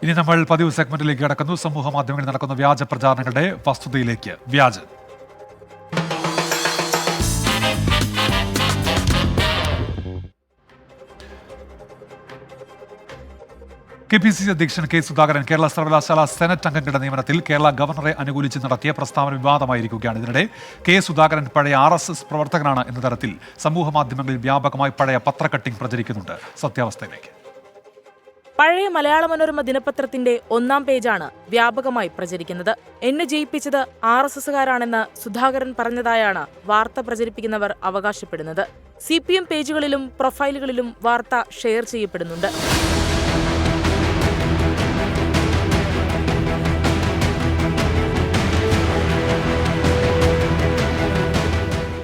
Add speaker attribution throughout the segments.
Speaker 1: ഇനി നമ്മൾ പതിവ് സെഗ്മെന്റിലേക്ക് കടക്കുന്നു. സമൂഹ മാധ്യമങ്ങളിൽ നടക്കുന്ന വ്യാജ പ്രചാരണങ്ങളുടെ വസ്തുതയിലേക്ക്. വ്യാജൻ KPCC അധ്യക്ഷൻ കെ സുധാകരൻ കേരള സർവകലാശാല സെനറ്റ് അംഗങ്ങളുടെ നിയമനത്തിൽ കേരള ഗവർണറെ അനുകൂലിച്ച് നടത്തിയ പ്രസ്താവന വിവാദമായിരിക്കുകയാണ്. ഇതിനിടെ കെ സുധാകരൻ പഴയ RSS പ്രവർത്തകനാണ് എന്ന തരത്തിൽ സമൂഹ മാധ്യമങ്ങളിൽ വ്യാപകമായി പഴയ പത്രക്കട്ടിംഗ് പ്രചരിക്കുന്നുണ്ട്. സത്യാവസ്ഥയിലേക്ക്.
Speaker 2: പഴയ മലയാള മനോരമ ദിനപത്രത്തിന്റെ 1-ാം പേജാണ് വ്യാപകമായി പ്രചരിക്കുന്നത്. എന്നെ ജയിപ്പിച്ചത് RSSകാരാണെന്ന് സുധാകരൻ പറഞ്ഞതായാണ് വാർത്ത പ്രചരിപ്പിക്കുന്നവർ അവകാശപ്പെടുന്നത്. CPM പേജുകളിലും പ്രൊഫൈലുകളിലും വാർത്ത ഷെയർ ചെയ്യപ്പെടുന്നുണ്ട്.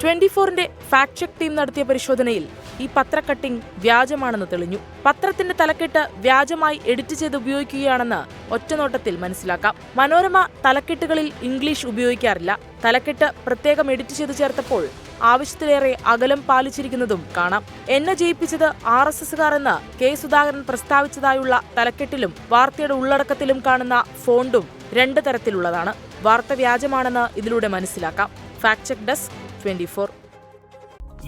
Speaker 2: 24ന്റെ ഫാക്ട് ചെക്ക് ടീം നടത്തിയ പരിശോധനയിൽ ഈ പത്രക്കട്ടിംഗ് വ്യാജമാണെന്ന് തെളിഞ്ഞു. പത്രത്തിന്റെ തലക്കെട്ട് വ്യാജമായി എഡിറ്റ് ചെയ്ത് ഉപയോഗിക്കുകയാണെന്ന് ഒറ്റനോട്ടത്തിൽ മനസ്സിലാക്കാം. മനോരമ തലക്കെട്ടുകളിൽ ഇംഗ്ലീഷ് ഉപയോഗിക്കാറില്ല. തലക്കെട്ട് പ്രത്യേകം എഡിറ്റ് ചെയ്ത് ചേർത്തപ്പോൾ ആവശ്യത്തിലേറെ അകലം പാലിച്ചിരിക്കുന്നതും കാണാം. എന്നെ ജയിപ്പിച്ചത് RSSകാർ എന്ന് കെ സുധാകരൻ പ്രസ്താവിച്ചതായുള്ള തലക്കെട്ടിലും വാർത്തയുടെ ഉള്ളടക്കത്തിലും കാണുന്ന ഫോണ്ടും 2 തരത്തിലുള്ളതാണ്. വാർത്ത വ്യാജമാണെന്ന് ഇതിലൂടെ മനസ്സിലാക്കാം. Fact check desk 24.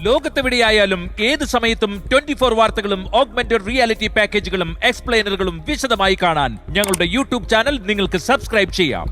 Speaker 3: ലോകത്തെവിടെയായാലും ഏത് സമയത്തും 24 വാർത്തകളും ഓഗ്മെന്റഡ് റിയാലിറ്റി പാക്കേജുകളും എക്സ്പ്ലെയിനറുകളും വിശദമായി കാണാൻ ഞങ്ങളുടെ YouTube ചാനൽ നിങ്ങൾക്ക് സബ്സ്ക്രൈബ് ചെയ്യാം.